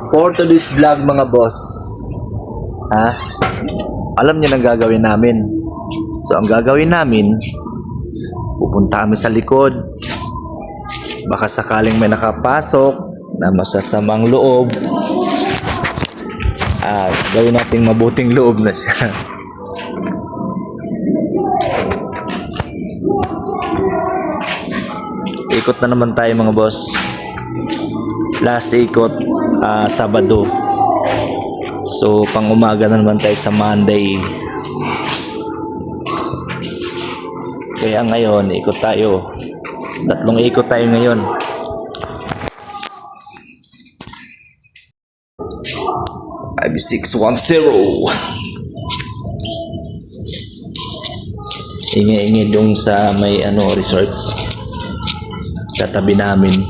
For today's vlog mga boss, ha? Alam niyo ang gagawin namin. So ang gagawin namin, pupunta kami sa likod. Baka sakaling may nakapasok na masasamang loob, gawin nating mabuting loob na siya. Ikot na naman tayo mga boss. Last ikot, Sabado. So pang umaga na naman tayo sa Monday. Kaya ngayon ikot tayo. 3 ikot tayo ngayon. IB610. Ingi-ingi dong sa may resorts. Katabi namin.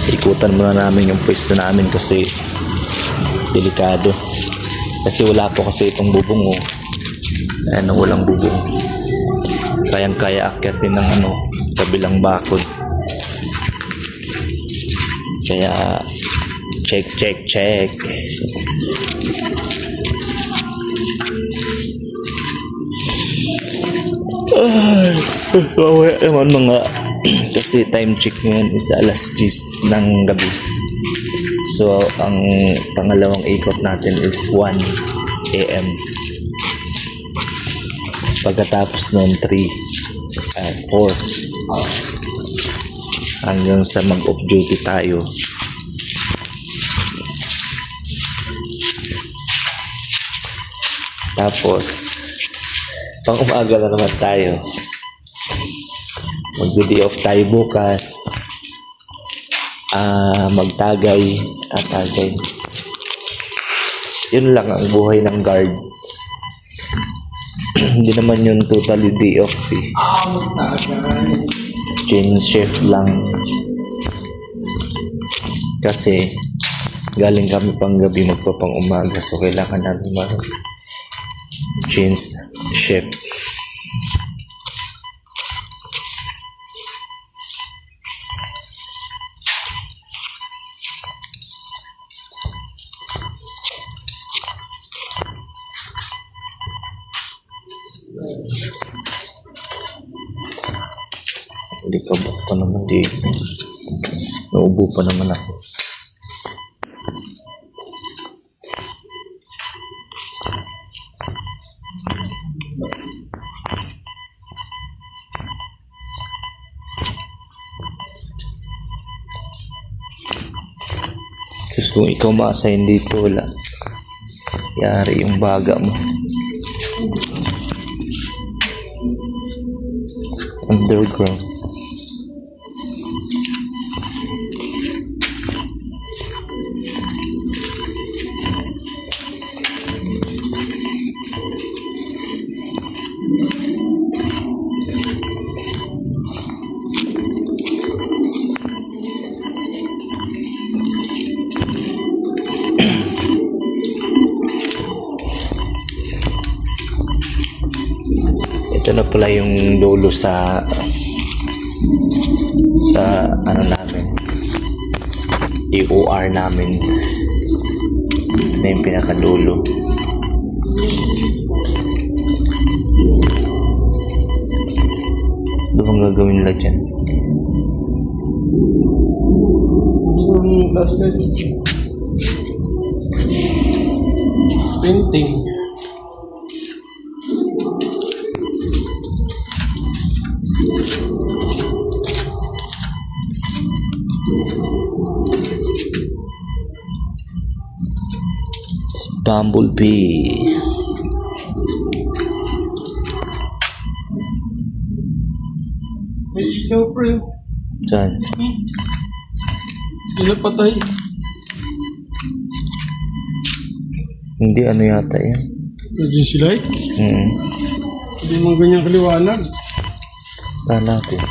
Ikutan muna namin yung pwesto namin kasi delikado. Kasi wala po kasi itong bubong walang bubong. Kayang-kaya akyatin ng kabilang bakod. Kaya check. Kawaya naman mga kasi time check ngayon is alas 10 ng gabi. So ang pangalawang ikot natin is 1 AM. Pagkatapos noon 3 4 hanggang sa mag-off duty tayo. Tapos pang umaga na naman tayo. Mag-day off tayo bukas. Magtagay at tagay. Yun lang ang buhay ng guard. Hindi naman yun totally day off change shift lang. Kasi galing kami pang gabi magpapang umaga, so kailangan namin change shift. Hindi ka ba pa naman dito? Naubo pa naman ako. Just kung ikaw ma-assign dito, wala. Yari yung baga mo. Underground. Ito na pala yung dulo sa namin, EOR namin. Ito na yung pinakadulo. Ano bang gagawin nila dyan? Painting. Bumblebee. May ilaw, pre. Saan? Sila patay. Hindi yata yan. Emergency light? Hindi mo ganyan kaliwanag. Saan natin?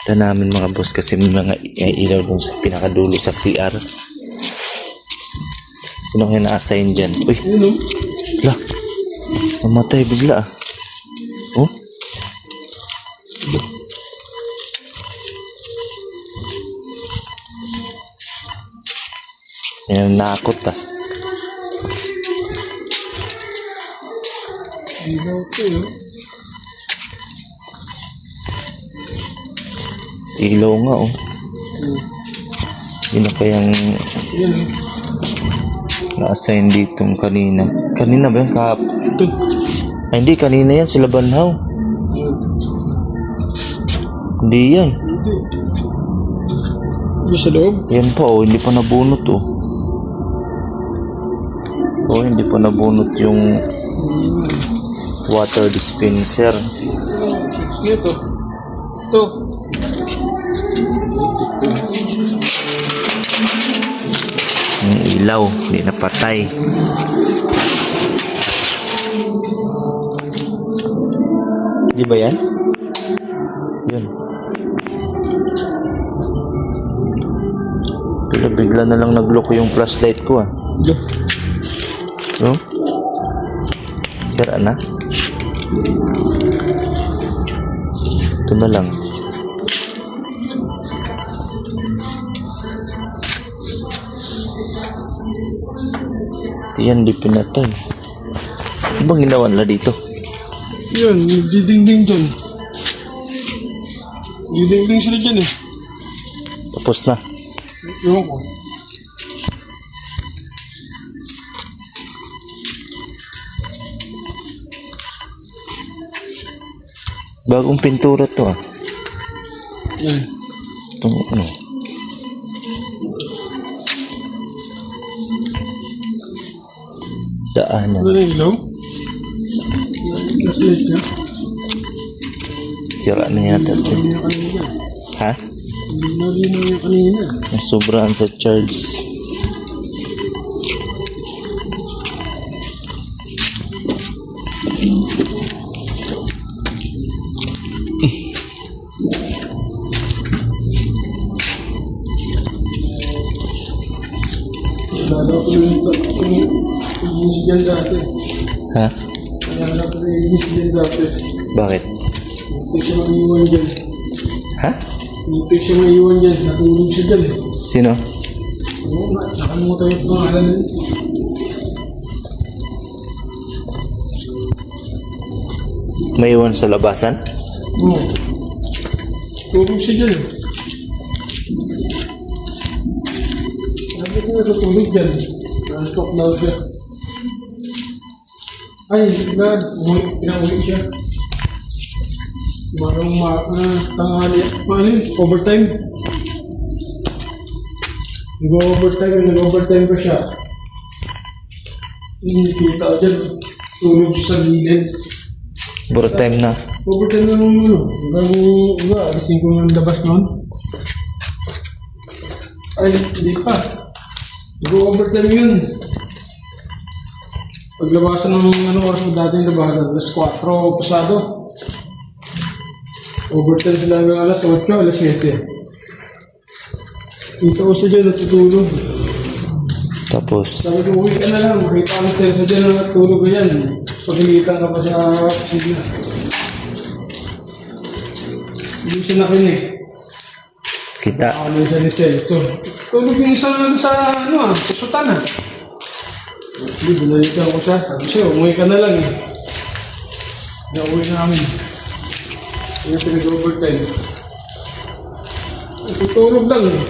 Ito namin mga boss kasi may mga ilaw dun sa pinakadulo sa CR. Sino kayo na-assign dyan? Uy! Lah! Namatay bigla . Oh? Yan, nakakot ah. Ilaw ko yun. Ilaw nga oh. Sino kayang Yan. na-assign ditong kanina? Kanina ba yung Ito. Ay, hindi, kanina yan, sila Banhaw. Hindi yan. Hindi. Hindi sa loob. Yan pa oh, hindi pa nabunot oh. Oh, hindi pa nabunot yung water dispenser. Ito. Ito. Yung ilaw, hindi napatay. Di ba yan? Yun. Pero bigla na lang nag-lock yung flashlight ko ah. Ito. No? Sira na. Ito na lang. Ito yan, di pinatay. Ano bang ginawa nila dito? Yan, nagdidingding dyan. Nagdidingding sila dyan eh. Tapos na. Ewan ko. Bagong pintura to ah. Yan. Itong ano. Daanan. Ano na yung ilaw? Flashlight niya. Sira na yata ito. Hindi na kanina. Ha? Hindi na yung kanina. Sobrang sa charge. Lalo ko yung incident dati. Ha? Lalo ko yung incident dati. Bakit? Hindi siya maiiwan dyan. Ha? Hindi siya maiiwan dyan. Natulog siya dyan eh. Sino? Oo nga, nakalimutan yung pangalan nun. May iwan sa labasan? Oo. Tulog siya dyan eh. Sabi ko natutulog dyan. Nantok daw siya. Ay, pinauwi siya. Marang tanghali. Paano yun? Overtime. Nag-overtime pa siya. Kita ko dyan. Tulog siya sa gilid. Puro time na. Overtime na nung ano. Hanggang, alisin ko yung labas nun. Ay, hindi pa. Nag-overtime yun. Paglabasan ng oras mo dating labasan, alas 4 pasado. Overtime sila hanggang alas 8, alas 7. Kita ko siya dyan natutulog. Tapos, Sabi ko, uwi ka na lang. Makita ko siya dyan na natutulog ka yan. Pagilitan ka pa sa opisina. Hindi siya nakinig. kita. Ano siya ni Celso. Tulog yung isa na sa kusutan ah. Hindi, binalikan ko siya. Sabi siya, umuwi ka na lang eh. Nauwi namin. Hindi pinag-overtime. Tutulog lang eh.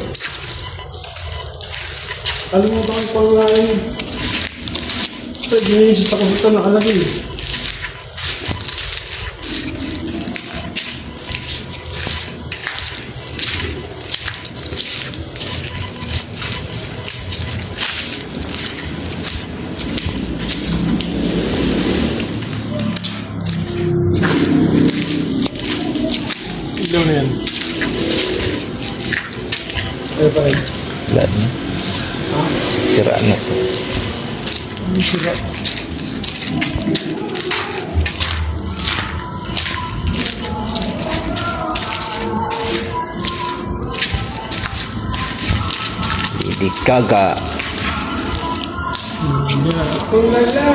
Kalimutan ko pang ngayon. Kasi ginayos sa kusutan nakalagay eh. Ilaw na yan. Ay pa rin. Wala na. Sira na to. Ang sira. Hindi kaga. Hindi na. Tulala!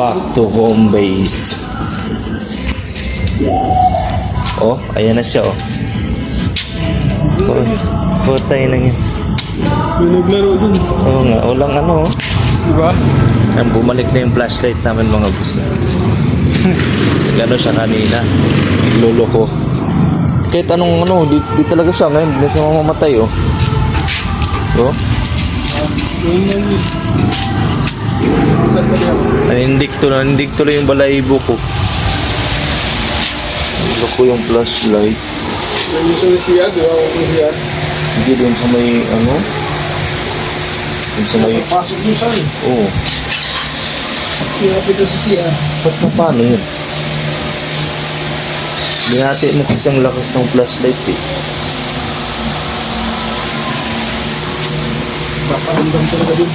Back to home base. Oh, ayan na siya oh. Putay na niya. May naglaro dun. Oo nga, walang ano oh. Diba? Ang bumalik na yung flashlight namin mga boss. Gano'n siya kanina. Lolo ko. Kahit anong ano, di talaga siya ngayon. Di na siya mamamatay oh. Oh. Nanindig tuloy yung balahibo ko. Lolo ko yung flashlight. Yung sa siya, di ba? Yung siya. Hindi doon sa may ano. Doon sa may... Pasok yung saan. Oo. Pinapit sa siya. Ba't na paano yun? Binati mo kasi ang lakas ng flashlight eh. Paparamdam talaga dun.